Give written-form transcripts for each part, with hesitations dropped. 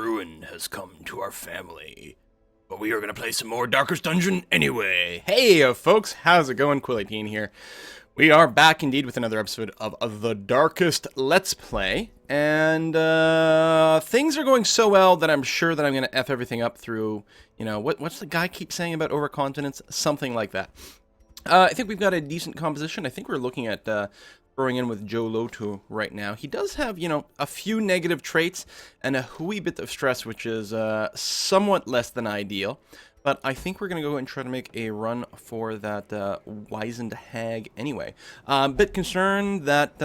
ruin has come to our family. But we are going to play some more Darkest Dungeon anyway. Hey, folks, how's it going? Quill18 here. We are back indeed with another episode of The Darkest Let's Play. And things are going so well that I'm sure that I'm going to F everything up through, you know, what's the guy keep saying about overconfidence? Something like that. I think we've got a decent composition. I think we're looking at throwing in with Joe Loto right now. He does have, you know, a few negative traits and a wee bit of stress, which is somewhat less than ideal. But I think we're going to go and try to make a run for that wizened hag anyway. Bit concerned that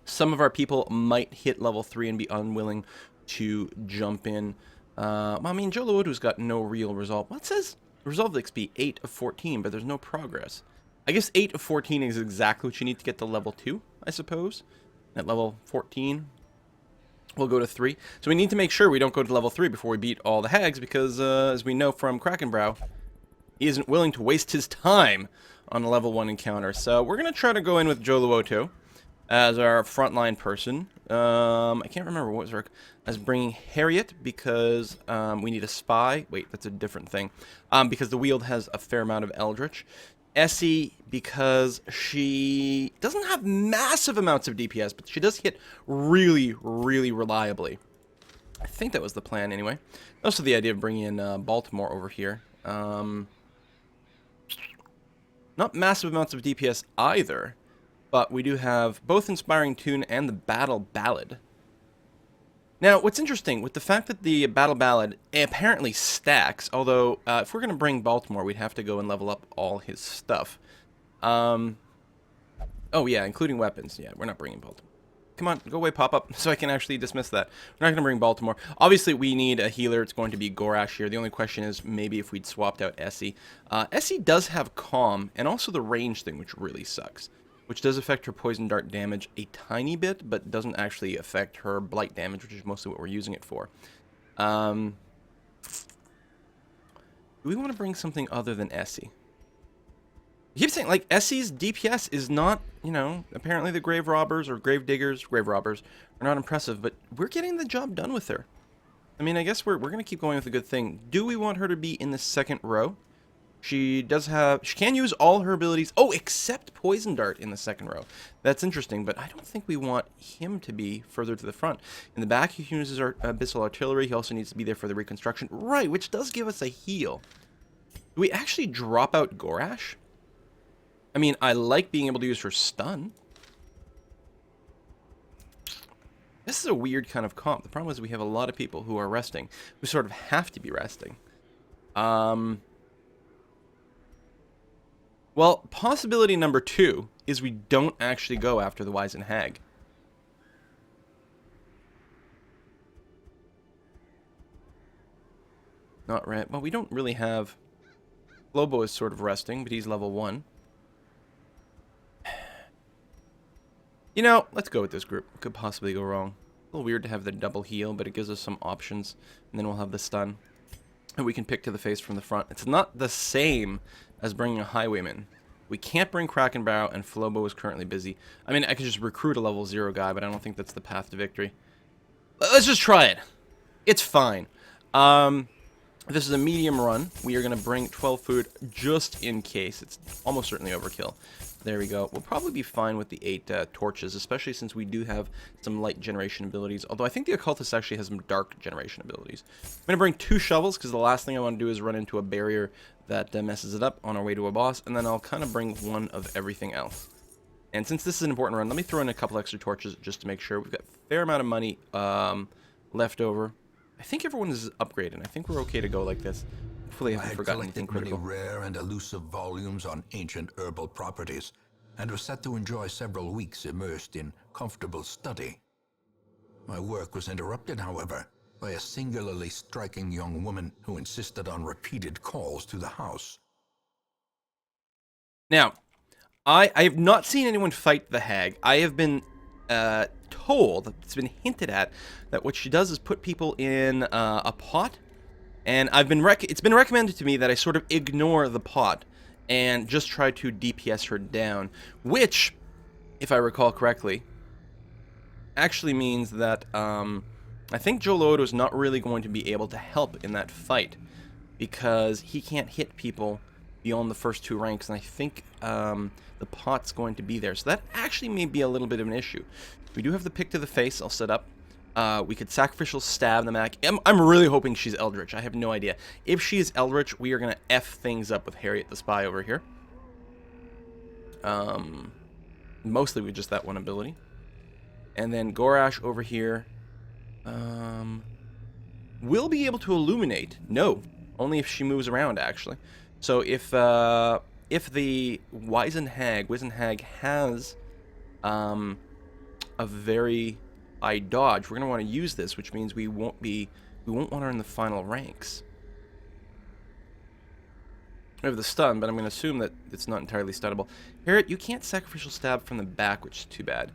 some of our people might hit level 3 and be unwilling to jump in. Well, I mean, Joe Loto's got no real resolve. What says? Resolve XP 8 of 14, but there's no progress. I guess 8 of 14 is exactly what you need to get to level 2, I suppose. At level 14, we'll go to 3. So we need to make sure we don't go to level 3 before we beat all the hags, because as we know from Krakenbrow, he isn't willing to waste his time on a level 1 encounter. So we're going to try to go in with Joe Loto as our frontline person. I can't remember what was our... As bringing Harriet, because we need a spy. Wait, that's a different thing. Because the Weald has a fair amount of Eldritch. Essie, because she doesn't have massive amounts of DPS, but she does hit really, really reliably. I think that was the plan anyway. Also the idea of bringing in Baltimore over here. Not massive amounts of DPS either, but we do have both Inspiring Tune and the Battle Ballad. Now, what's interesting, with the fact that the Battle Ballad apparently stacks, although if we're going to bring Baltimore, we'd have to go and level up all his stuff. Oh yeah, including weapons. Yeah, we're not bringing Baltimore. Come on, go away, pop-up, so I can actually dismiss that. We're not going to bring Baltimore. Obviously, we need a healer. It's going to be Gorash here. The only question is maybe if we'd swapped out Essie. Essie does have Calm, and also the range thing, which really sucks. Which does affect her poison dart damage a tiny bit, but doesn't actually affect her blight damage, which is mostly what we're using it for. Do we want to bring something other than Essie? I keep saying, like, Essie's DPS is not, you know, apparently the Grave Robbers or Grave Diggers, Grave Robbers, are not impressive, but we're getting the job done with her. I mean, I guess we're going to keep going with a good thing. Do we want her to be in the second row? She can use all her abilities, except Poison Dart in the second row. That's interesting, but I don't think we want him to be further to the front. In the back, he uses our Abyssal Artillery. He also needs to be there for the reconstruction. Right, which does give us a heal. Do we actually drop out Gorash? I mean, I like being able to use her stun. This is a weird kind of comp. The problem is we have a lot of people who are resting, who sort of have to be resting. Well, possibility number 2 is we don't actually go after the Wizened Hag. Not right. Well, we don't really have... Lobo is sort of resting, but he's level 1. You know, let's go with this group. Could possibly go wrong. A little weird to have the double heal, but it gives us some options. And then we'll have the stun. And we can pick to the face from the front. It's not the same as bringing a Highwayman. We can't bring Krakenbrow, and Flobo is currently busy. I mean, I could just recruit a level 0 guy, but I don't think that's the path to victory. Let's just try it. It's fine. This is a medium run. We are going to bring 12 food just in case. It's almost certainly overkill. There we go. We'll probably be fine with the 8 torches, especially since we do have some light generation abilities. Although I think the occultist actually has some dark generation abilities. I'm going to bring 2 shovels because the last thing I want to do is run into a barrier that messes it up on our way to a boss. And then I'll kind of bring one of everything else. And since this is an important run, let me throw in a couple extra torches just to make sure. We've got a fair amount of money left over. I think everyone is upgraded. I think we're okay to go like this. Hopefully I haven't forgotten anything critical. Many rare and elusive volumes on ancient herbal properties, and was set to enjoy several weeks immersed in comfortable study. My work was interrupted, however, by a singularly striking young woman who insisted on repeated calls to the house. Now, I have not seen anyone fight the hag. I have been told, it's been hinted at, that what she does is put people in a pot. And it's been recommended to me that I sort of ignore the pot and just try to DPS her down, which, if I recall correctly, actually means that I think Jolodo is not really going to be able to help in that fight because he can't hit people beyond the first 2 ranks, and I think the pot's going to be there. So that actually may be a little bit of an issue. We do have the pick to the face. I'll set up. We could sacrificial stab the Mac. I'm really hoping she's Eldritch. I have no idea. If she is Eldritch, we are going to F things up with Harriet the Spy over here. Mostly with just that one ability. And then Gorash over here will be able to illuminate. No, only if she moves around, actually. So if the Wizenhag has a very high dodge, we're gonna want to use this, which means we won't want her in the final ranks. We have the stun, but I'm gonna assume that it's not entirely stunnable. Harriet, you can't sacrificial stab from the back, which is too bad.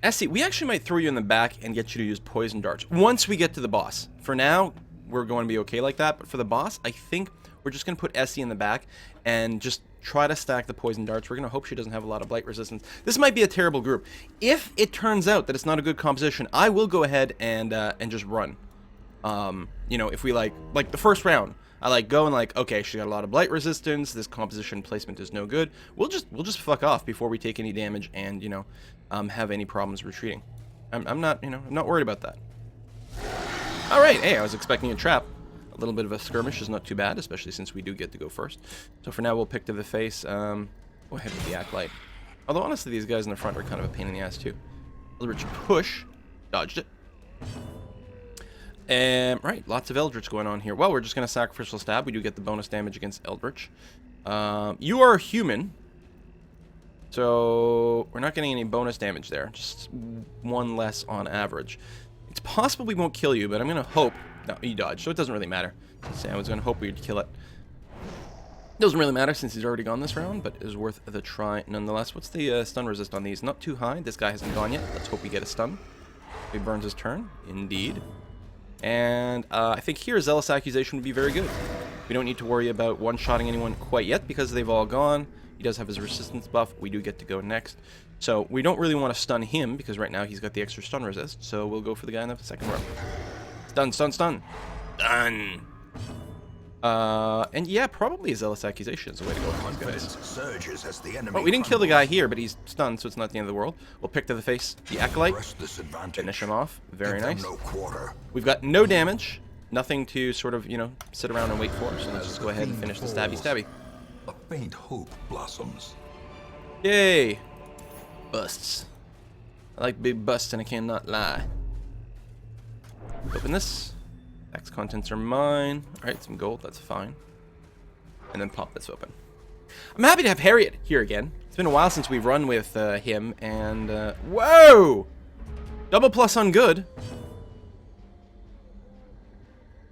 Essie, we actually might throw you in the back and get you to use poison darts once we get to the boss. For now, we're going to be okay like that, but for the boss, I think we're just going to put Essie in the back and just try to stack the poison darts. We're going to hope she doesn't have a lot of blight resistance. This might be a terrible group. If it turns out that it's not a good composition, I will go ahead and just run. You know, if we like the first round, I go and okay, she got a lot of blight resistance. This composition placement is no good. We'll just fuck off before we take any damage and have any problems retreating. I'm not worried about that. All right, hey, I was expecting a trap. A little bit of a skirmish is not too bad, especially since we do get to go first. So for now, we'll pick to the face. Go ahead with the Acolyte. Although honestly, these guys in the front are kind of a pain in the ass too. Eldritch push, dodged it. Right, lots of Eldritch going on here. Well, we're just going to sacrificial stab. We do get the bonus damage against Eldritch. You are human, so we're not getting any bonus damage there. Just 1 less on average. It's possible we won't kill you, but I'm going to hope... No, he dodged, so it doesn't really matter. I was going to hope we'd kill it. Doesn't really matter since he's already gone this round, but it is worth the try nonetheless. What's the stun resist on these? Not too high. This guy hasn't gone yet. Let's hope we get a stun. He burns his turn. Indeed. And I think here Zealous Accusation would be very good. We don't need to worry about one-shotting anyone quite yet because they've all gone. He does have his resistance buff. We do get to go next. So we don't really want to stun him because right now he's got the extra stun resist. So we'll go for the guy in the second row. Stun, stun, stun. Done. And yeah, probably a Zealous Accusation is the way to go with these guys. Surges as the enemy Well, we didn't kill the guy here, but he's stunned, so it's not the end of the world. We'll pick to the face the Acolyte. Finish him off. Very nice. We've got no damage. Nothing to sort of, sit around and wait for. So let's just go ahead and finish the stabby stabby. A faint hope blossoms. Yay. Busts. I like big busts and I cannot lie. Open this. X contents are mine. Alright, some gold, that's fine. And then pop this open. I'm happy to have Harriet here again. It's been a while since we've run with him, and whoa! Double plus on good.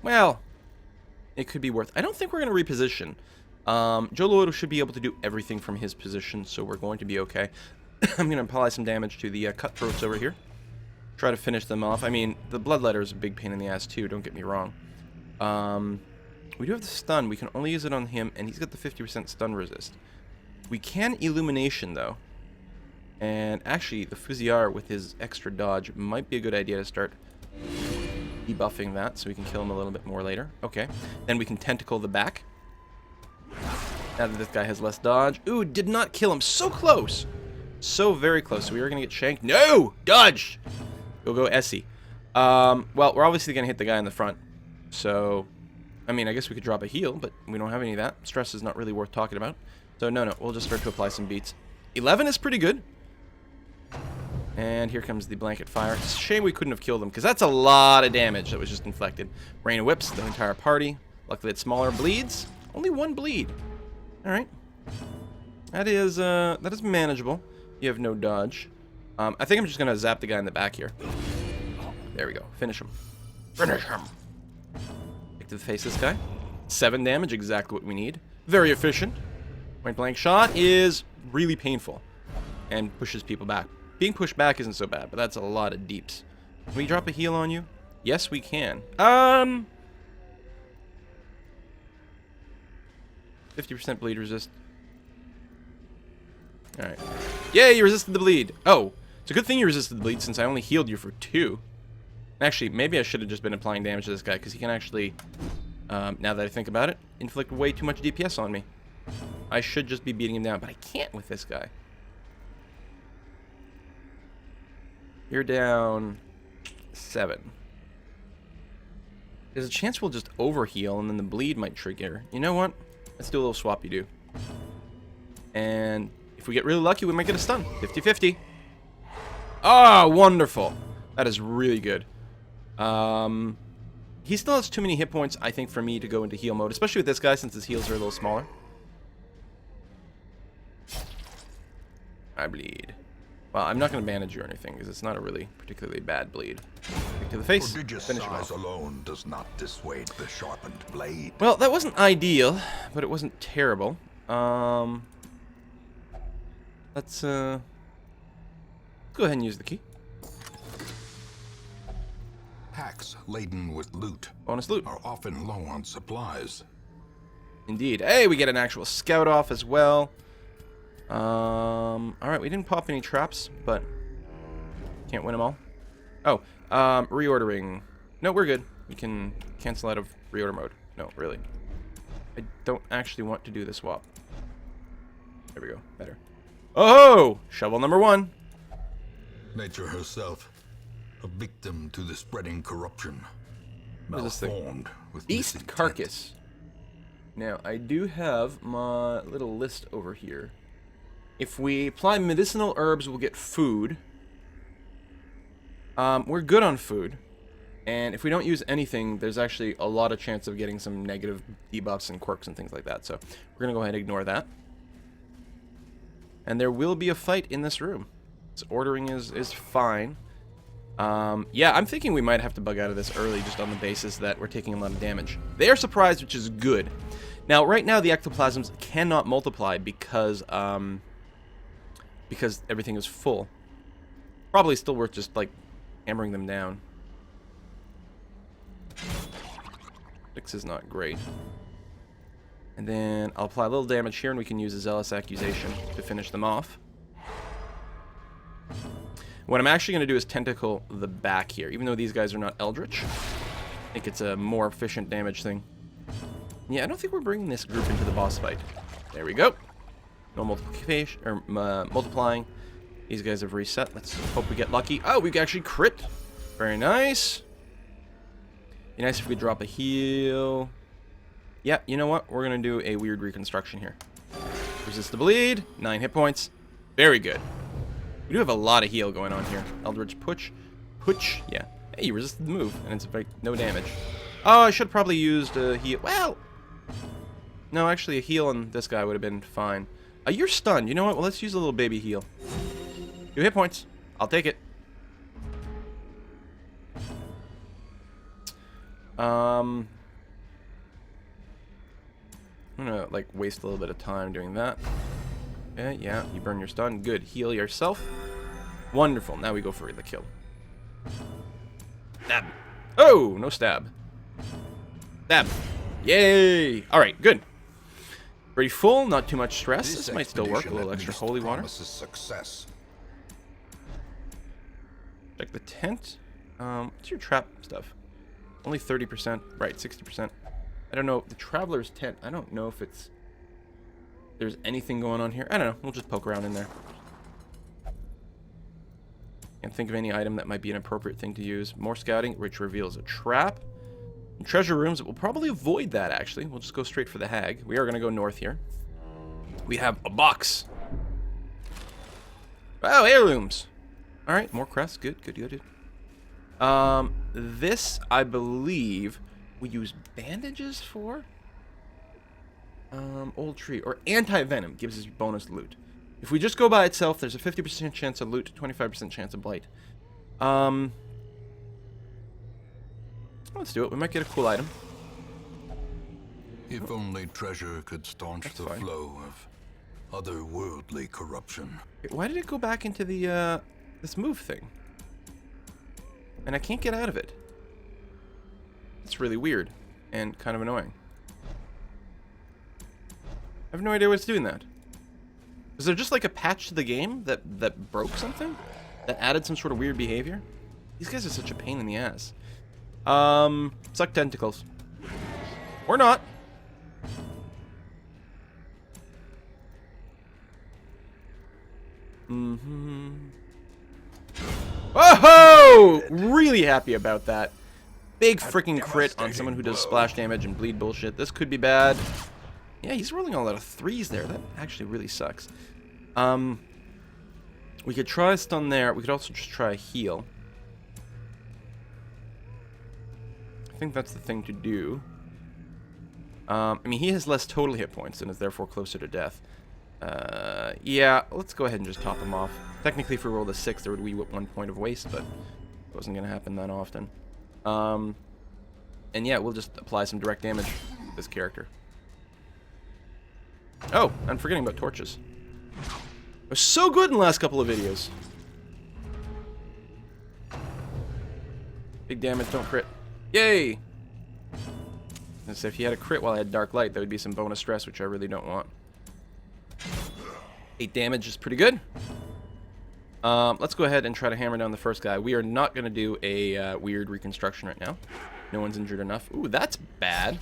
Well, it could be worth... I don't think we're going to reposition. Jolodo should be able to do everything from his position, so we're going to be okay. I'm going to apply some damage to the cutthroats over here. Try to finish them off. I mean, the Bloodletter is a big pain in the ass too, don't get me wrong. We do have the stun. We can only use it on him, and he's got the 50% stun resist. We can Illumination, though. And actually, the Fusilier with his extra dodge might be a good idea to start debuffing that, so we can kill him a little bit more later. Okay. Then we can Tentacle the back. Now that this guy has less dodge. Ooh, did not kill him. So close. So very close. So we are going to get shanked. No! Dodge! We'll go Essie. Well, we're obviously going to hit the guy in the front. So, I mean, I guess we could drop a heal, but we don't have any of that. Stress is not really worth talking about. So, no. We'll just start to apply some beats. 11 is pretty good. And here comes the blanket fire. It's a shame we couldn't have killed him, because that's a lot of damage that was just inflicted. Rain of Whips, the entire party. Luckily, it's smaller bleeds. Only 1 bleed. Alright. That is manageable. You have no dodge. I think I'm just going to zap the guy in the back here. There we go. Finish him. Finish him. Pick to the face this guy. 7 damage, exactly what we need. Very efficient. Point blank shot is really painful. And pushes people back. Being pushed back isn't so bad, but that's a lot of deeps. Can we drop a heal on you? Yes, we can. 50% bleed resist. Alright. Yay, you resisted the bleed. Oh, it's a good thing you resisted the bleed since I only healed you for 2. Actually, maybe I should have just been applying damage to this guy, because he can actually, now that I think about it, inflict way too much DPS on me. I should just be beating him down, but I can't with this guy. You're down 7. There's a chance we'll just overheal, and then the bleed might trigger. You know what? Let's do a little swappy-do. And if we get really lucky, we might get a stun. 50-50. Ah, wonderful. That is really good. He still has too many hit points, I think, for me to go into heal mode, especially with this guy, since his heals are a little smaller. I bleed. Well, I'm not going to bandage you or anything, because it's not a really particularly bad bleed. Kick to the face. Prodigious Finish him size off. alone does not dissuade the sharpened blade. Well, that wasn't ideal, but it wasn't terrible. Let's go ahead and use the key. Packs laden with loot Bonus loot. are often low on supplies. Indeed. Hey, we get an actual scout off as well. Alright, we didn't pop any traps, but can't win them all. Oh, reordering. No, we're good. We can cancel out of reorder mode. No, really. I don't actually want to do the swap. There we go. Better. Oh! Shovel number 1. Nature herself, a victim to the spreading corruption. What is this thing? Malformed with Beast misintent. Carcass. Now, I do have my little list over here. If we apply medicinal herbs, we'll get food. We're good on food. And if we don't use anything, there's actually a lot of chance of getting some negative debuffs and quirks and things like that. So we're going to go ahead and ignore that. And there will be a fight in this room. This ordering is fine. Yeah, I'm thinking we might have to bug out of this early just on the basis that we're taking a lot of damage. They are surprised, which is good. Now, right now, the ectoplasms cannot multiply because everything is full. Probably still worth just, like, hammering them down. 6 is not great. And then I'll apply a little damage here, and we can use a Zealous Accusation to finish them off. What I'm actually going to do is Tentacle the back here. Even though these guys are not Eldritch, I think it's a more efficient damage thing. Yeah, I don't think we're bringing this group into the boss fight. There we go. No multiplication, or multiplying. These guys have reset. Let's hope we get lucky. Oh, we actually crit. Very nice. Be nice if we drop a heal. Yeah, you know what? We're going to do a weird reconstruction here. Resist the bleed. 9 hit points. Very good. We do have a lot of heal going on here. Eldritch Push. Push. Yeah. Hey, you resisted the move, and it's like no damage. Oh, I should have probably used a heal. Well, no, actually, a heal on this guy would have been fine. You're stunned. You know what? Well, let's use a little baby heal. 2 hit points. I'll take it. I'm gonna, like, waste a little bit of time doing that. Okay, yeah, you burn your stun. Good. Heal yourself. Wonderful. Now we go for the kill. Stab. Oh, no stab. Stab. Yay! Alright, good. Pretty full, not too much stress. This might still work. A little extra holy water. Success. Check the tent. What's your trap stuff? Only 30%. Right, 60%. I don't know. The Traveler's tent. I don't know if it's... there's anything going on here. I don't know. We'll just poke around in there. Can't think of any item that might be an appropriate thing to use. More scouting, which reveals a trap. In treasure rooms, we'll probably avoid that, actually. We'll just go straight for the hag. We are going to go north here. We have a box. Oh, heirlooms. All right, more crests. Good, good, good. This, I believe, we use bandages for. Old tree. Or anti-venom gives us bonus loot. If we just go by itself, there's a 50% chance of loot, 25% chance of blight. Let's do it. We might get a cool item. If only treasure could staunch That's the fine. flow of otherworldly corruption. Why did it go back into the, this move thing? And I can't get out of it. It's really weird and kind of annoying. I have no idea why it's doing that. Is there just like a patch to the game that broke something? That added some sort of weird behavior? These guys are such a pain in the ass. Suck tentacles. Or not. Whoa! Really happy about that. Big freaking crit on someone who does splash damage and bleed bullshit. This could be bad. Yeah, he's rolling a lot of 3s there. That actually really sucks. We could try a stun there. We could also just try a heal. I think that's the thing to do. I mean, he has less total hit points and is therefore closer to death. Yeah, let's go ahead and just top him off. Technically, if we rolled a 6, there would be 1 point of waste, but it wasn't going to happen that often. And yeah, we'll just apply some direct damage to this character. Oh, I'm forgetting about torches. They're so good in the last couple of videos. Big damage, don't crit. Yay! And so if he had a crit while I had dark light, that would be some bonus stress, which I really don't want. 8 damage is pretty good. Let's go ahead and try to hammer down the first guy. We are not going to do a weird reconstruction right now. No one's injured enough. Ooh, that's bad.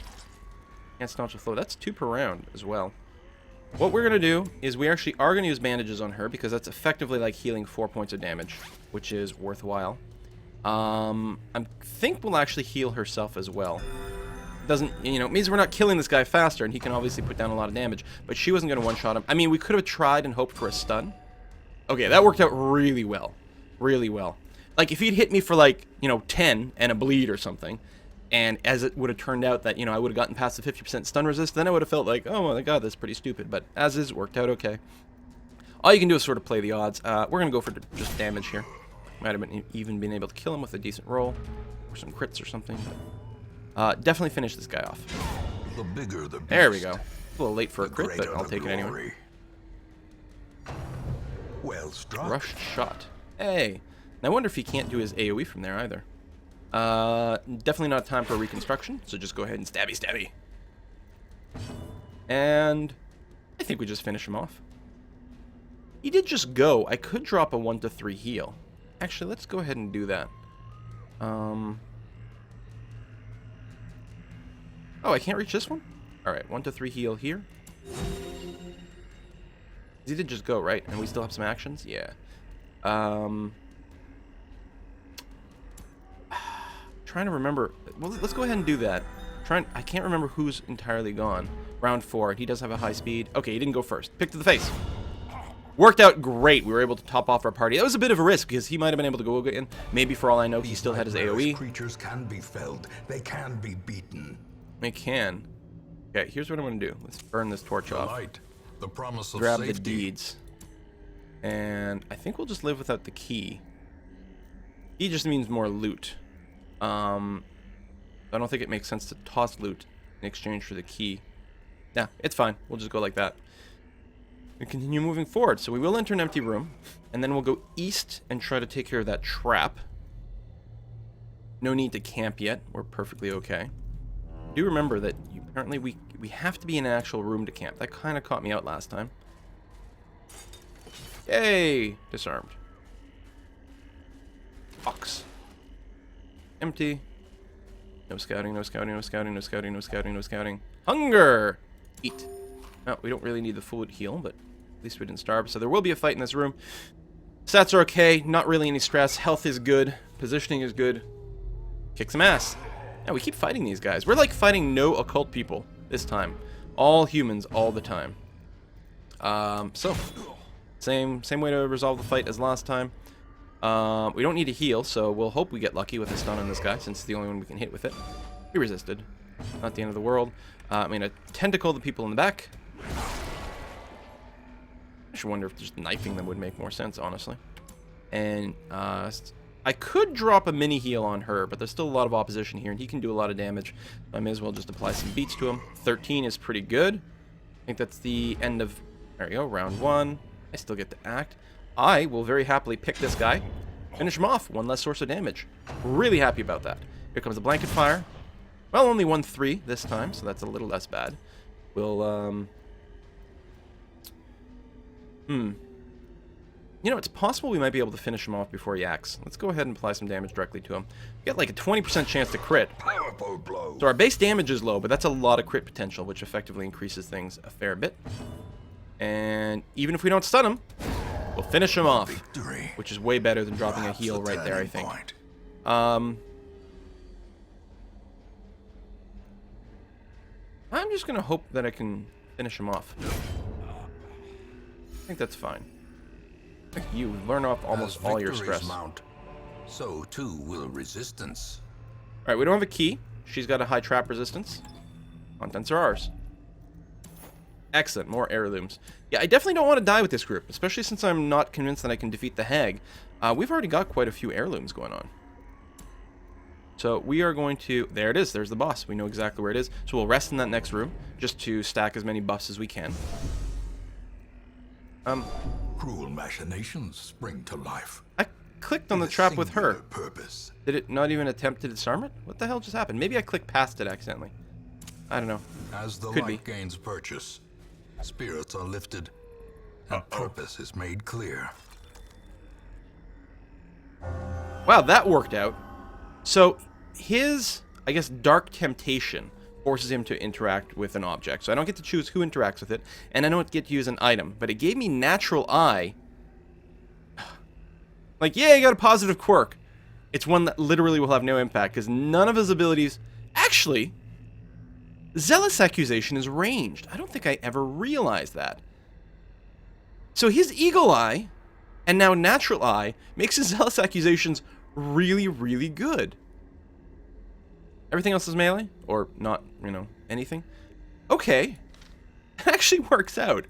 Can't staunch the flow. That's 2 per round as well. What we're going to do is we actually are going to use bandages on her because that's effectively like healing 4 points of damage, which is worthwhile. I think we'll actually heal herself as well. Doesn't, you know, it means we're not killing this guy faster, and he can obviously put down a lot of damage, but she wasn't going to one-shot him. I mean, we could have tried and hoped for a stun. Okay, that worked out really well. Really well. Like, if he'd hit me for, like, you know, 10 and a bleed or something, and as it would have turned out that, you know, I would have gotten past the 50% stun resist, then I would have felt like, oh my god, that's pretty stupid. But as is, worked out okay. All you can do is sort of play the odds. We're going to go for just damage here. Might have even been able to kill him with a decent roll, or some crits or something. But, definitely finish this guy off. The bigger the beast, there we go. A little late for a crit, but I'll take it anyway. Well struck. Rushed shot. Hey. And I wonder if he can't do his AoE from there either. Definitely not time for a reconstruction, so just go ahead and stabby stabby. And I think we just finish him off. He did just go. I could drop a 1 to 3 heal. Actually, let's go ahead and do that. Oh, I can't reach this one? Alright, 1 to 3 heal here. He did just go, right? And we still have some actions? Yeah. Trying to remember. Well, let's go ahead and do that. I can't remember who's entirely gone. Round 4. He does have a high speed. Okay, he didn't go first. Pick to the face. Worked out great. We were able to top off our party. That was a bit of a risk because he might have been able to go again. Maybe for all I know, he still had his AoE. Creatures can be felled. They can be beaten. They can. Okay, here's what I'm going to do. Let's burn this torch off. Light, the promise of Grab safety. the deeds. And I think we'll just live without the key. Key just means more loot. I don't think it makes sense to toss loot in exchange for the key. Yeah, it's fine. We'll just go like that. And continue moving forward. So we will enter an empty room. And then we'll go east and try to take care of that trap. No need to camp yet. We're perfectly okay. Do remember that apparently we have to be in an actual room to camp. That kind of caught me out last time. Yay! Disarmed. Box. Empty. No scouting, no scouting, no scouting, no scouting, no scouting, no scouting. Hunger! Eat. No, we don't really need the food heal, but at least we didn't starve. So there will be a fight in this room. Stats are okay. Not really any stress. Health is good. Positioning is good. Kick some ass. Yeah, we keep fighting these guys. We're like fighting no occult people this time. All humans all the time. So same way to resolve the fight as last time. We don't need to heal, so we'll hope we get lucky with a stun on this guy, since it's the only one we can hit with it. He resisted. Not the end of the world. I mean, a tentacle the people in the back. I should wonder if just knifing them would make more sense, honestly. And I could drop a mini heal on her, but there's still a lot of opposition here, and he can do a lot of damage. I may as well just apply some beats to him. 13 is pretty good. I think that's the end of... There we go, round 1. I still get to act. I will very happily pick this guy, finish him off. 1 less source of damage. Really happy about that. Here comes the blanket fire. Well, only 1-3 this time, so that's a little less bad. We'll, You know, it's possible we might be able to finish him off before he acts. Let's go ahead and apply some damage directly to him. We got like a 20% chance to crit. Powerful blow. So our base damage is low, but that's a lot of crit potential, which effectively increases things a fair bit. And even if we don't stun him, we'll finish him off. Victory. Which is way better than dropping a Perhaps heal the right there, I turning think. point. I'm just going to hope that I can finish him off. I think that's fine. You learn off almost As all your victories stress. mount, so too will resistance. Alright, we don't have a key. She's got a high trap resistance. Contents are ours. Excellent, more heirlooms. Yeah, I definitely don't want to die with this group, especially since I'm not convinced that I can defeat the hag. We've already got quite a few heirlooms going on. So we are going to... There it is, there's the boss. We know exactly where it is. So we'll rest in that next room, just to stack as many buffs as we can. Cruel machinations spring to life. I clicked on the with a trap with her. singular purpose. Did it not even attempt to disarm it? What the hell just happened? Maybe I clicked past it accidentally. I don't know. As the Could light be. gains purchase, spirits are lifted, and purpose is made clear. Wow, that worked out. So his, I guess, dark temptation forces him to interact with an object. So I don't get to choose who interacts with it, and I don't get to use an item. But it gave me natural eye. Like, yeah, you got a positive quirk. It's one that literally will have no impact, because none of his abilities... Actually, Zealous Accusation is ranged. I don't think I ever realized that. So his Eagle Eye, and now Natural Eye, makes his Zealous Accusations really, really good. Everything else is melee? Or not, you know, anything? Okay. It actually works out.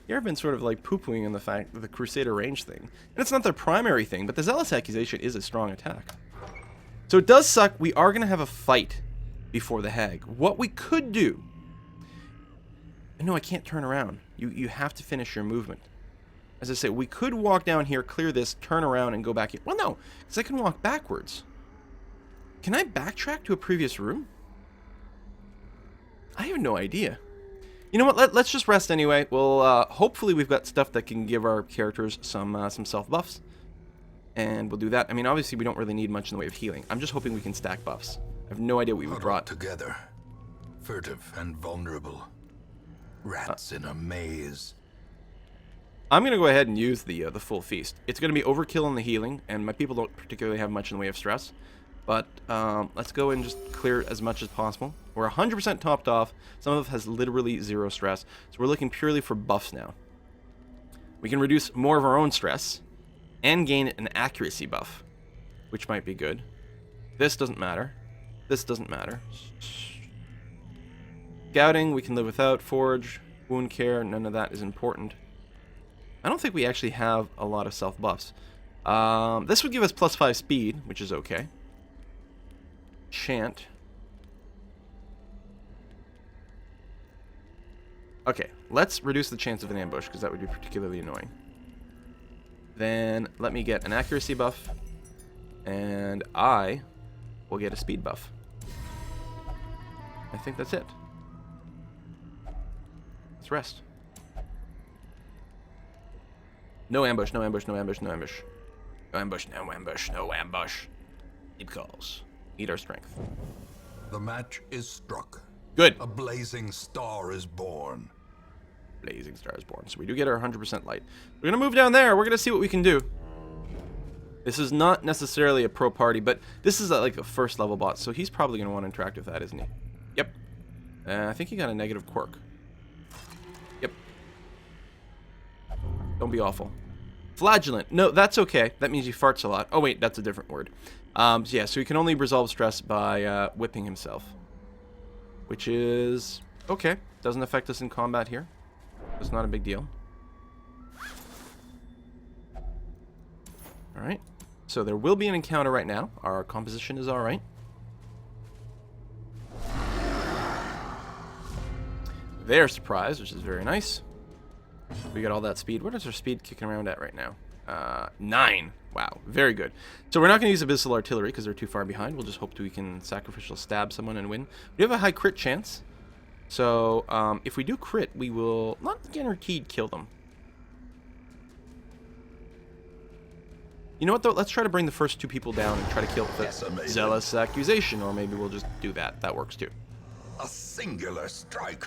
Here I've been sort of like poo-pooing on the fact that the Crusader range thing. And it's not their primary thing, but the Zealous Accusation is a strong attack. So it does suck. We are going to have a fight before the hag. What we could do... No, I can't turn around. You have to finish your movement. As I say, we could walk down here, clear this, turn around, and go back here. Well, no, because I can walk backwards. Can I backtrack to a previous room? I have no idea. You know what? Let's just rest anyway. Well, hopefully we've got stuff that can give our characters some self buffs, and we'll do that. I mean, obviously we don't really need much in the way of healing. I'm just hoping we can stack buffs. I have no idea what we would Huddled brought. together, furtive and vulnerable. Rats in a maze. I'm gonna go ahead and use the full feast. It's gonna be overkill in the healing, and my people don't particularly have much in the way of stress. But let's go and just clear as much as possible. We're 100% topped off. Some of us has literally 0 stress. So we're looking purely for buffs now. We can reduce more of our own stress and gain an accuracy buff, which might be good. This doesn't matter. This doesn't matter. Scouting, we can live without. Forge, wound care, none of that is important. I don't think we actually have a lot of self buffs. This would give us +5 speed, which is okay. Chant. Okay, let's reduce the chance of an ambush, because that would be particularly annoying. Then let me get an accuracy buff, and I will get a speed buff. I think that's it. Let's rest. No ambush, no ambush, no ambush, no ambush. No ambush, no ambush, no ambush. Deep calls. Eat our strength. The match is struck. Good. A blazing star is born. Blazing Star is born. So we do get our 100% light. We're going to move down there. We're going to see what we can do. This is not necessarily a pro party, but this is like a first level boss, so he's probably going to want to interact with that, isn't he? Yep. I think he got a negative quirk. Yep. Don't be awful. Flagellant. No, that's okay. That means he farts a lot. Oh, wait, that's a different word. So yeah, so he can only resolve stress by whipping himself. Which is okay. Doesn't affect us in combat here. It's not a big deal. Alright. So there will be an encounter right now. Our composition is alright. They're surprised, which is very nice. We got all that speed. What is our speed kicking around at right now? 9. Wow, very good. So we're not going to use Abyssal Artillery because they're too far behind. We'll just hope we can sacrificial stab someone and win. We have a high crit chance. So if we do crit, we will not guaranteed kill them. You know what, though? Let's try to bring the first 2 people down and try to kill the Decimated. Zealous Accusation, or maybe we'll just do that. That works, too. A singular strike.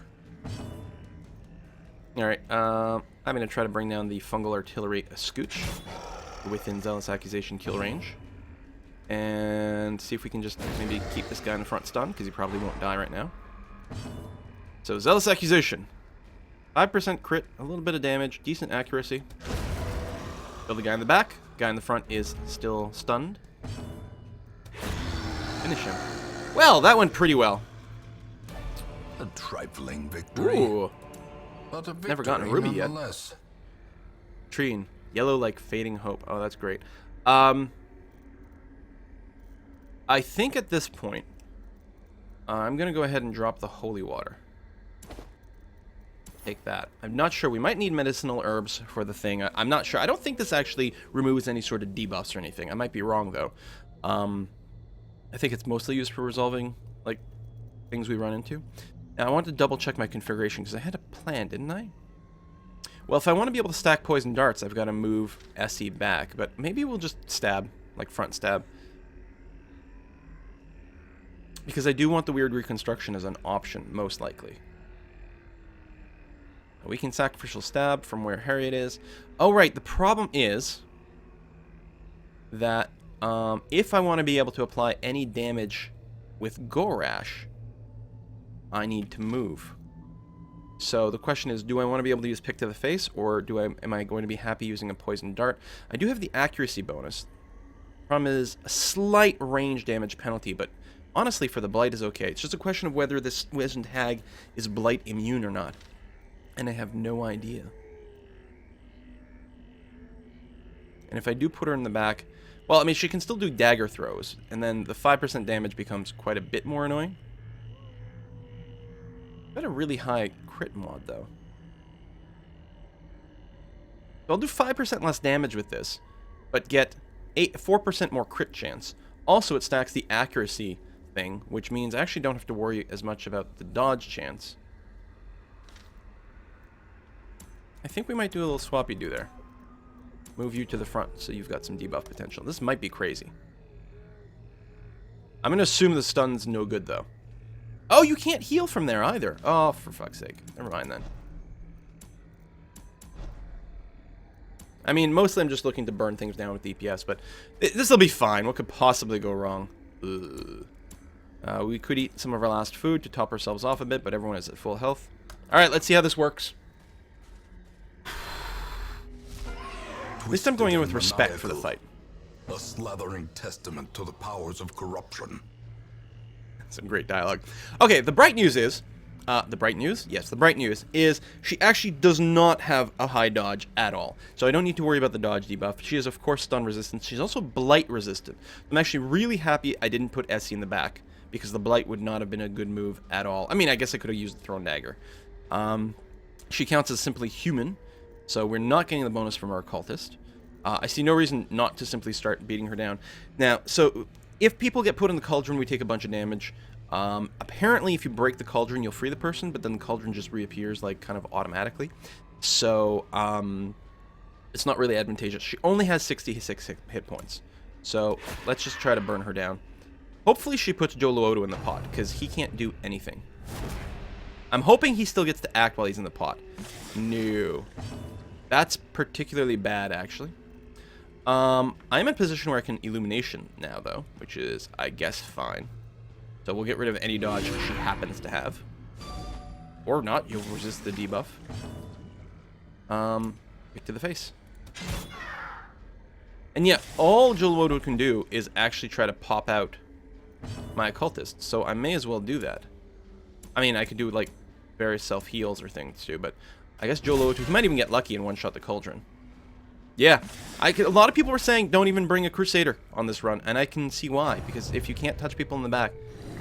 Alright, I'm going to try to bring down the Fungal Artillery Scooch within Zealous Accusation kill range. And see if we can just maybe keep this guy in the front stunned, because he probably won't die right now. So, Zealous Accusation. 5% crit, a little bit of damage, decent accuracy. Kill the guy in the back. Guy in the front is still stunned. Finish him. Well, that went pretty well. A trifling victory. Ooh. But a victory Never gotten a ruby yet. nonetheless. Trine. Yellow like fading hope. Oh, that's great. I think at this point, I'm going to go ahead and drop the holy water. Take that. I'm not sure. We might need medicinal herbs for the thing. I'm not sure. I don't think this actually removes any sort of debuffs or anything. I might be wrong, though. I think it's mostly used for resolving, like, things we run into. Now, I want to double-check my configuration, because I had a plan, didn't I? Well, if I want to be able to stack poison darts, I've got to move Essie back. But maybe we'll just stab, like front stab. Because I do want the weird reconstruction as an option, most likely. We can sacrificial stab from where Harriet is. Oh, right. The problem is that if I want to be able to apply any damage with Gorash, I need to move. So the question is, do I want to be able to use Pick to the Face, or am I going to be happy using a Poison Dart? I do have the accuracy bonus. Problem is a slight range damage penalty, but honestly, for the Blight is okay. It's just a question of whether this Wizened Hag is Blight immune or not. And I have no idea. And if I do put her in the back... Well, I mean, she can still do dagger throws. And then the 5% damage becomes quite a bit more annoying. Got a really high crit mod, though. So I'll do 5% less damage with this. But get 4% more crit chance. Also, it stacks the accuracy thing. Which means I actually don't have to worry as much about the dodge chance. I think we might do a little swappy-do there. Move you to the front so you've got some debuff potential. This might be crazy. I'm going to assume the stun's no good, though. Oh, you can't heal from there either. Oh, for fuck's sake. Never mind, then. I mean, mostly I'm just looking to burn things down with DPS, but this will be fine. What could possibly go wrong? We could eat some of our last food to top ourselves off a bit, but everyone is at full health. All right, let's see how this works. At least I'm going in with respect for the fight. A slathering testament to the powers of corruption. Some great dialogue. Okay, the bright news is... the bright news? Yes, the bright news is she actually does not have a high dodge at all. So I don't need to worry about the dodge debuff. She is, of course, stun resistant. She's also blight resistant. I'm actually really happy I didn't put Essie in the back, because the blight would not have been a good move at all. I mean, I guess I could have used the thrown dagger. She counts as simply human, so we're not getting the bonus from our occultist. I see no reason not to simply start beating her down. Now, so if people get put in the cauldron, we take a bunch of damage. Apparently, if you break the cauldron, you'll free the person, but then the cauldron just reappears, like, kind of automatically. So, it's not really advantageous. She only has 66 hit points. So, let's just try to burn her down. Hopefully, she puts Joluoto in the pot, because he can't do anything. I'm hoping he still gets to act while he's in the pot. No. That's particularly bad, actually. I'm in a position where I can Illumination now, though, which is, I guess, fine. So we'll get rid of any dodge she happens to have. Or not, you'll resist the debuff. Pick to the face. And yeah, all Joluoto can do is actually try to pop out my occultist, so I may as well do that. I mean, I could do, like, various self-heals or things, too, but I guess Joluoto might even get lucky and one-shot the cauldron. Yeah, a lot of people were saying don't even bring a Crusader on this run, and I can see why, because if you can't touch people in the back,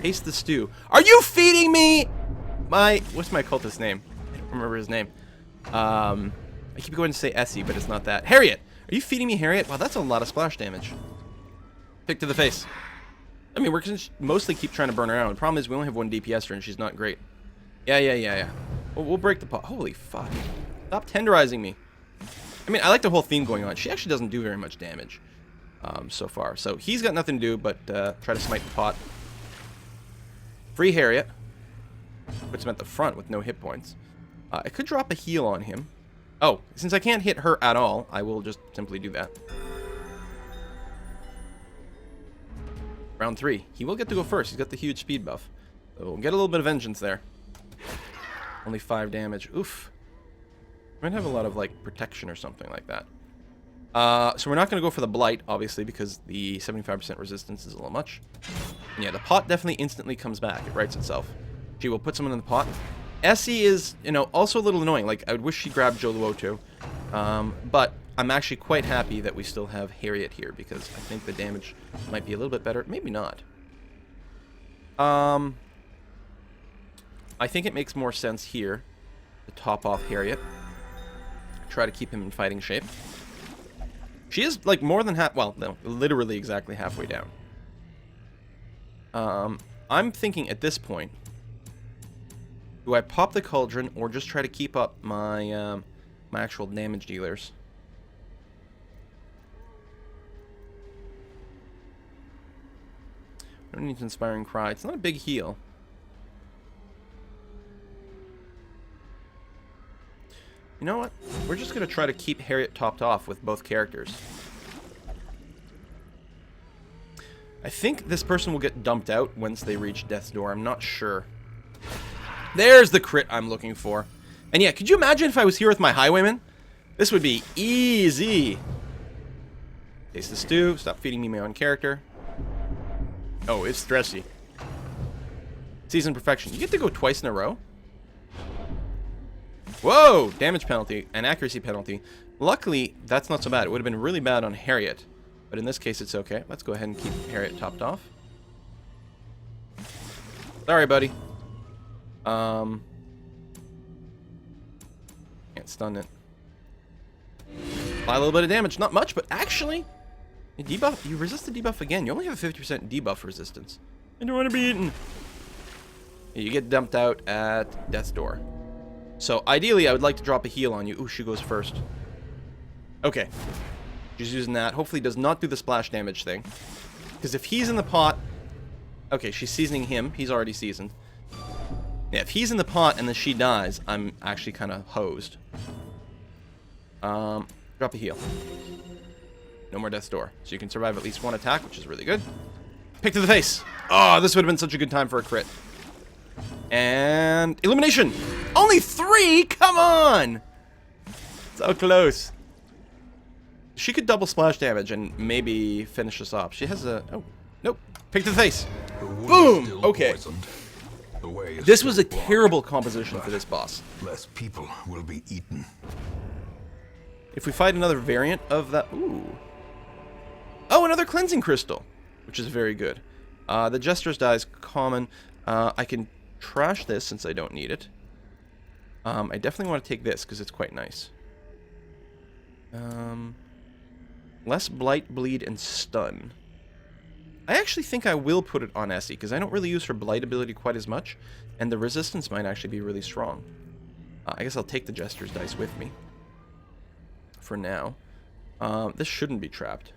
taste the stew. Are you feeding me? What's my cultist name? I don't remember his name. I keep going to say Essie, but it's not that. Harriet! Are you feeding me Harriet? Wow, that's a lot of splash damage. Pick to the face. I mean, we're going to mostly keep trying to burn her out. The problem is we only have one DPS her, and she's not great. Yeah. We'll break the pot. Holy fuck. Stop tenderizing me. I mean, I like the whole theme going on. She actually doesn't do very much damage. so far. So he's got nothing to do but try to smite the pot. Free Harriet. Puts him at the front with no hit points. I could drop a heal on him. Oh, since I can't hit her at all, I will just simply do that. Round 3. He will get to go first. He's got the huge speed buff. So we'll get a little bit of vengeance there. Only 5 damage. Oof. Might have a lot of, like, protection or something like that. So we're not going to go for the Blight, obviously, because the 75% resistance is a little much. And yeah, the pot definitely instantly comes back. It rights itself. She will put someone in the pot. Essie is, you know, also a little annoying. Like, I would wish she grabbed Joluoto. But I'm actually quite happy that we still have Harriet here, because I think the damage might be a little bit better. Maybe not. I think it makes more sense here to top off Harriet. Try to keep him in fighting shape. She is, like, more than half... Well, no, literally exactly halfway down. I'm thinking at this point... Do I pop the Cauldron or just try to keep up my my actual damage dealers? I don't need to Inspiring Cry. It's not a big heal. You know what? We're just going to try to keep Harriet topped off with both characters. I think this person will get dumped out once they reach Death's Door. I'm not sure. There's the crit I'm looking for. And yeah, could you imagine if I was here with my Highwayman? This would be easy. Taste the stew. Stop feeding me my own character. Oh, it's stressy. Season Perfection. You get to go twice in a row? Whoa! Damage penalty and accuracy penalty. Luckily, that's not so bad. It would have been really bad on Harriet. But in this case, it's okay. Let's go ahead and keep Harriet topped off. Sorry, buddy. Can't stun it. Apply a little bit of damage. Not much, but actually... Debuff. You resist the debuff again. You only have a 50% debuff resistance. I don't want to be eaten. You get dumped out at Death's Door. So, ideally, I would like to drop a heal on you. Ooh, she goes first. Okay. She's using that. Hopefully does not do the splash damage thing. Because if he's in the pot... Okay, she's seasoning him. He's already seasoned. Yeah, if he's in the pot and then she dies, I'm actually kind of hosed. Drop a heal. No more Death's Door. So you can survive at least one attack, which is really good. Pick to the face. Oh, this would have been such a good time for a crit. And... Illumination! Only 3? Come on! So close. She could double splash damage and maybe finish us off. She has a... Oh, nope. Pick to the face. Boom! Okay. This was a terrible composition for this boss. Less people will be eaten. If we fight another variant of that... Ooh. Oh, another Cleansing Crystal, which is very good. The Jester's Die is common. I can trash this since I don't need it. I definitely want to take this because it's quite nice. Less Blight, Bleed, and Stun. I actually think I will put it on Essie because I don't really use her Blight ability quite as much, and the resistance might actually be really strong. I guess I'll take the Jester's Dice with me for now. This shouldn't be trapped.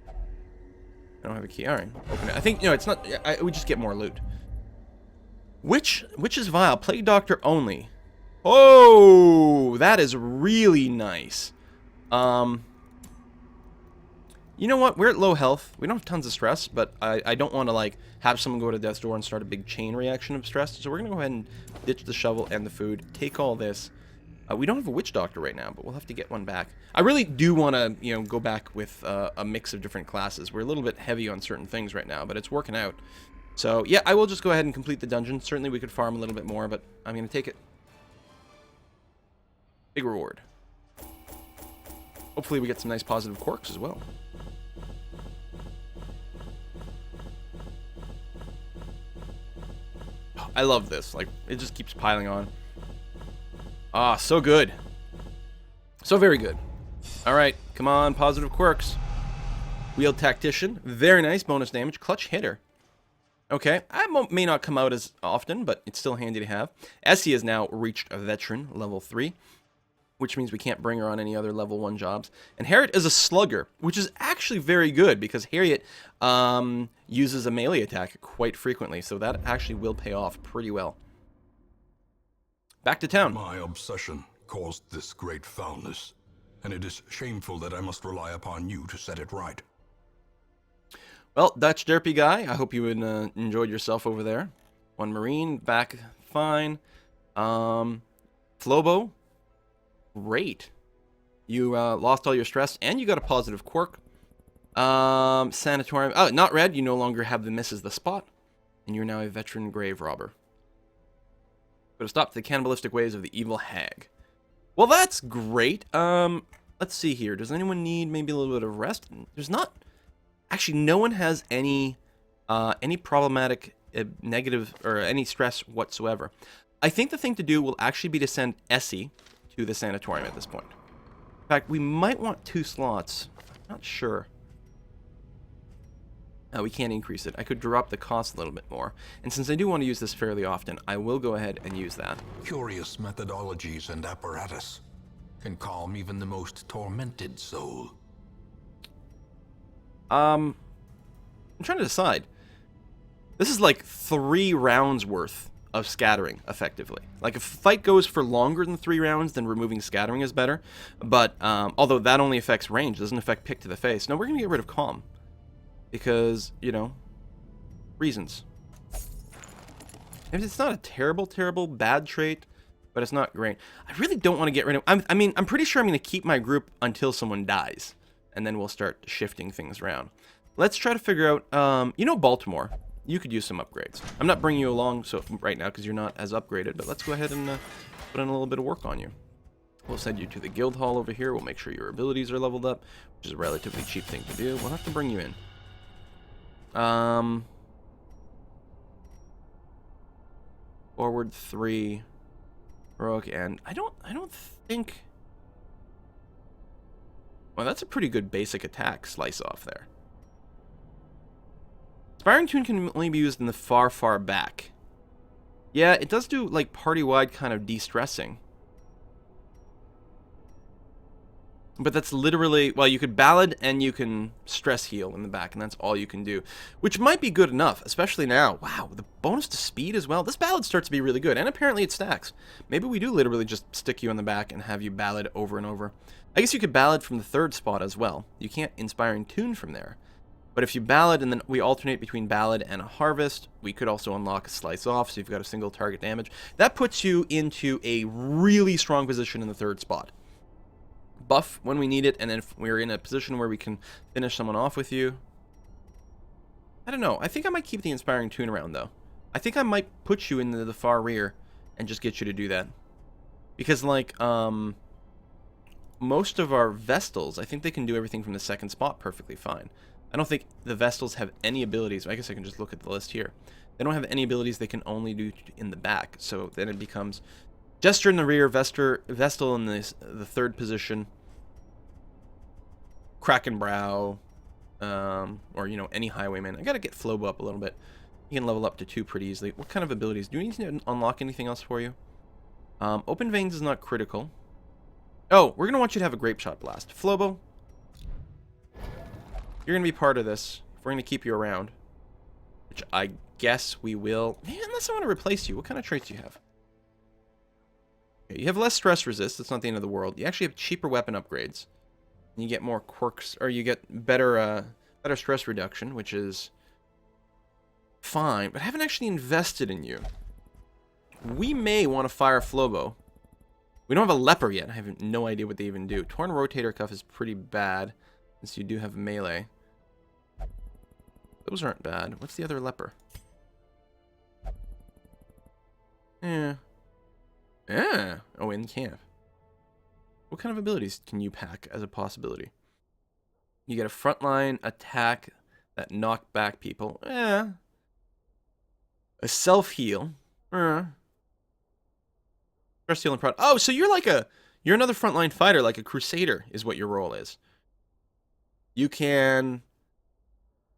I don't have a key. All right, open it. I think, you know, it's not... we just get more loot. Which is vile? Plague Doctor only. Oh, that is really nice. You know what? We're at low health. We don't have tons of stress, but I don't want to, like, have someone go to Death's Door and start a big chain reaction of stress. So we're going to go ahead and ditch the shovel and the food. Take all this. We don't have a Witch Doctor right now, but we'll have to get one back. I really do want to, you know, go back with a mix of different classes. We're a little bit heavy on certain things right now, but it's working out. So, yeah, I will just go ahead and complete the dungeon. Certainly we could farm a little bit more, but I'm going to take it. Big reward. Hopefully we get some nice positive quirks as well. I love this. Like, it just keeps piling on. Ah, so good. So very good. Alright, come on, positive quirks. Wield Tactician. Very nice bonus damage. Clutch Hitter. Okay, I may not come out as often, but it's still handy to have. Essie has now reached a Veteran, level 3. which means we can't bring her on any other level 1 jobs. And Harriet is a slugger, which is actually very good because Harriet uses a melee attack quite frequently, so that actually will pay off pretty well. Back to town. My obsession caused this great foulness, and it is shameful that I must rely upon you to set it right. Well, Dutch Derpy guy, I hope you enjoyed yourself over there. 1 Marine, back fine. Flobo, great. You lost all your stress, and you got a positive quirk. Sanatorium, oh, not red, you no longer have the misses the spot, and you're now a veteran grave robber. Put a stop to the cannibalistic ways of the evil hag. Well, that's great. Let's see here. Does anyone need maybe a little bit of rest? There's not. Actually, no one has any problematic negative or any stress whatsoever. I think the thing to do will actually be to send Essie to the sanatorium at this point. In fact, we might want 2 slots. I'm not sure. We can't increase it. I could drop the cost a little bit more. And since I do want to use this fairly often, I will go ahead and use that. Curious methodologies and apparatus can calm even the most tormented soul. I'm trying to decide. This is like 3 rounds worth of scattering, effectively. Like, if a fight goes for longer than 3 rounds, then removing scattering is better. But, although that only affects range, doesn't affect pick to the face. No, we're going to get rid of calm. Because, you know, reasons. And it's not a terrible, bad trait, but it's not great. I really don't want to get rid of... I mean, I'm pretty sure I'm going to keep my group until someone dies. And then we'll start shifting things around. Let's try to figure out... you know, Baltimore. You could use some upgrades. I'm not bringing you along right now because you're not as upgraded, but let's go ahead and put in a little bit of work on you. We'll send you to the guild hall over here. We'll make sure your abilities are leveled up, which is a relatively cheap thing to do. We'll have to bring you in. Forward 3. Heroic end. I don't think... Well, that's a pretty good basic attack slice off there. Inspiring Tune can only be used in the far, far back. Yeah, it does do, like, party-wide kind of de-stressing. But that's literally... Well, you could ballad and you can stress heal in the back, and that's all you can do. Which might be good enough, especially now. Wow, the bonus to speed as well. This ballad starts to be really good, and apparently it stacks. Maybe we do literally just stick you in the back and have you ballad over and over. I guess you could ballad from the 3rd spot as well. You can't Inspiring Tune from there. But if you ballad and then we alternate between ballad and a harvest, we could also unlock a slice off, so you've got a single target damage. That puts you into a really strong position in the 3rd spot. Buff when we need it, and then if we're in a position where we can finish someone off with you. I don't know. I think I might keep the Inspiring Tune around, though. I think I might put you in the far rear and just get you to do that. Because, like, most of our Vestals, I think they can do everything from the 2nd spot perfectly fine. I don't think the Vestals have any abilities. I guess I can just look at the list here. They don't have any abilities they can only do in the back. So then it becomes Jester in the rear, Vestal in the 3rd position, Krakenbrow, or, you know, any Highwayman. I gotta get Flobo up a little bit. You can level up to 2 pretty easily. What kind of abilities? Do we need to unlock anything else for you? Open Veins is not critical. Oh, we're gonna want you to have a Grape Shot Blast. Flobo, you're going to be part of this. If we're going to keep you around. Which I guess we will. Man, unless I want to replace you. What kind of traits do you have? Okay, you have less stress resist. That's not the end of the world. You actually have cheaper weapon upgrades. And you get more quirks. Or you get better stress reduction. Which is fine. But I haven't actually invested in you. We may want to fire Flobo. We don't have a Leper yet. I have no idea what they even do. Torn Rotator Cuff is pretty bad. Since you do have melee. Those aren't bad. What's the other leper? Yeah. Oh, in camp. What kind of abilities can you pack as a possibility? You get a frontline attack that knock back people. A self-heal. Stress heal and prod. Oh, so you're like you're another frontline fighter, like a crusader is what your role is. You can...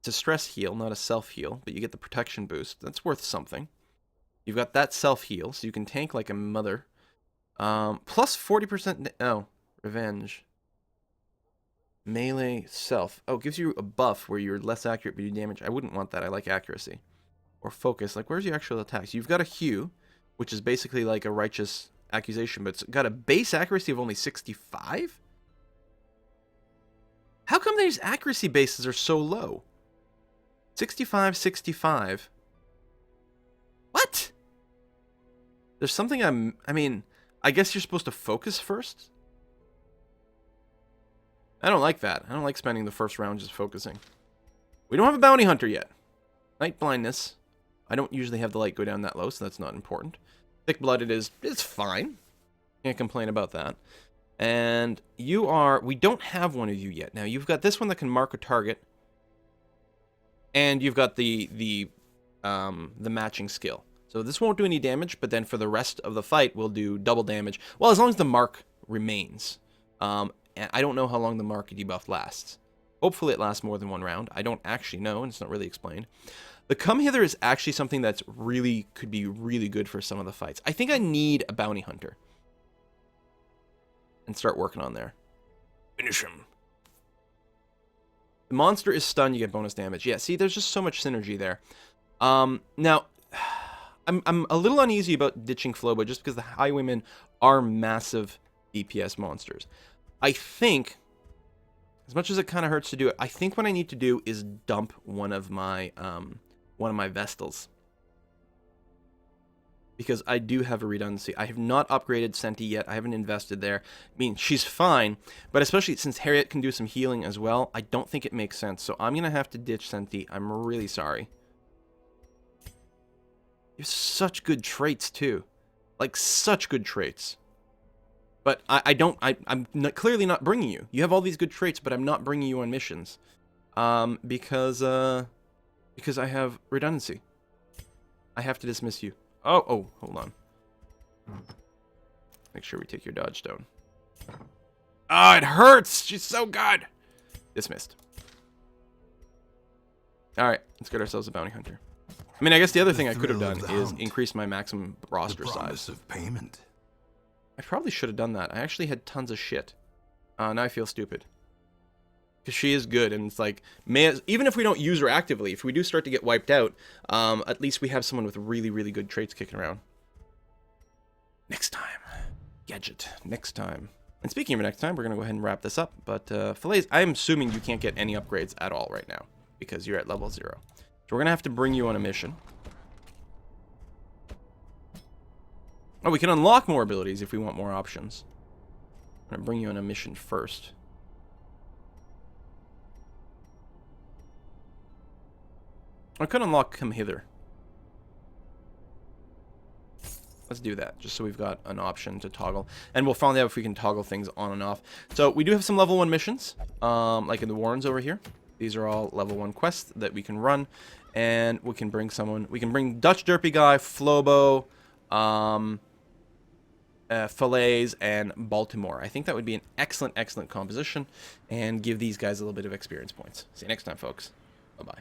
It's a stress heal, not a self-heal, but you get the protection boost. That's worth something. You've got that self-heal, so you can tank like a mother. Plus 40%. Oh, revenge. Melee self. Oh, it gives you a buff where you're less accurate but you do damage. I wouldn't want that. I like accuracy. Or focus. Like, where's your actual attacks? You've got a hue, which is basically like a righteous accusation, but it's got a base accuracy of only 65? How come these accuracy bases are so low? 65, 65. What? There's something I mean, I guess you're supposed to focus first? I don't like that. I don't like spending the first round just focusing. We don't have a bounty hunter yet. Night blindness. I don't usually have the light go down that low, so that's not important. Thick-blooded it's fine. Can't complain about that. And you are... We don't have one of you yet. Now, you've got this one that can mark a target. And you've got the matching skill. So this won't do any damage, but then for the rest of the fight, we'll do double damage. Well, as long as the mark remains. And I don't know how long the mark debuff lasts. Hopefully it lasts more than one round. I don't actually know, and it's not really explained. The Come Hither is actually something that's could be really good for some of the fights. I think I need a bounty hunter. And start working on there. Finish him. The monster is stunned, you get bonus damage. Yeah, see, there's just so much synergy there. Now, I'm a little uneasy about ditching Flobo just because the Highwaymen are massive DPS monsters. I think, as much as it kind of hurts to do it, I think what I need to do is dump one of my Vestals. Because I do have a redundancy. I have not upgraded Senti yet. I haven't invested there. I mean, she's fine, but especially since Harriet can do some healing as well, I don't think it makes sense. So I'm going to have to ditch Senti. I'm really sorry. You have such good traits, too. Like, such good traits. But I'm clearly not bringing you. You have all these good traits, but I'm not bringing you on missions. Because I have redundancy. I have to dismiss you. Oh, hold on. Make sure we take your dodge stone. Oh, it hurts! She's so good! Dismissed. Alright, let's get ourselves a bounty hunter. I mean, I guess the other thing I could have done is increase my maximum roster size. Of payment. I probably should have done that. I actually had tons of shit. Now I feel stupid. Because she is good, and it's like, even if we don't use her actively, if we do start to get wiped out, at least we have someone with really, really good traits kicking around. Next time. Gadget. Next time. And speaking of next time, we're going to go ahead and wrap this up. But, Fillets, I'm assuming you can't get any upgrades at all right now, because you're at level 0. So we're going to have to bring you on a mission. Oh, we can unlock more abilities if we want more options. I'm going to bring you on a mission first. I could unlock Come Hither. Let's do that, just so we've got an option to toggle. And we'll find out if we can toggle things on and off. So we do have some level 1 missions, like in the Warrens over here. These are all level 1 quests that we can run. And we can bring someone. We can bring Dutch Derpy Guy, Flobo, Fillets, and Baltimore. I think that would be an excellent, excellent composition. And give these guys a little bit of experience points. See you next time, folks. Bye-bye.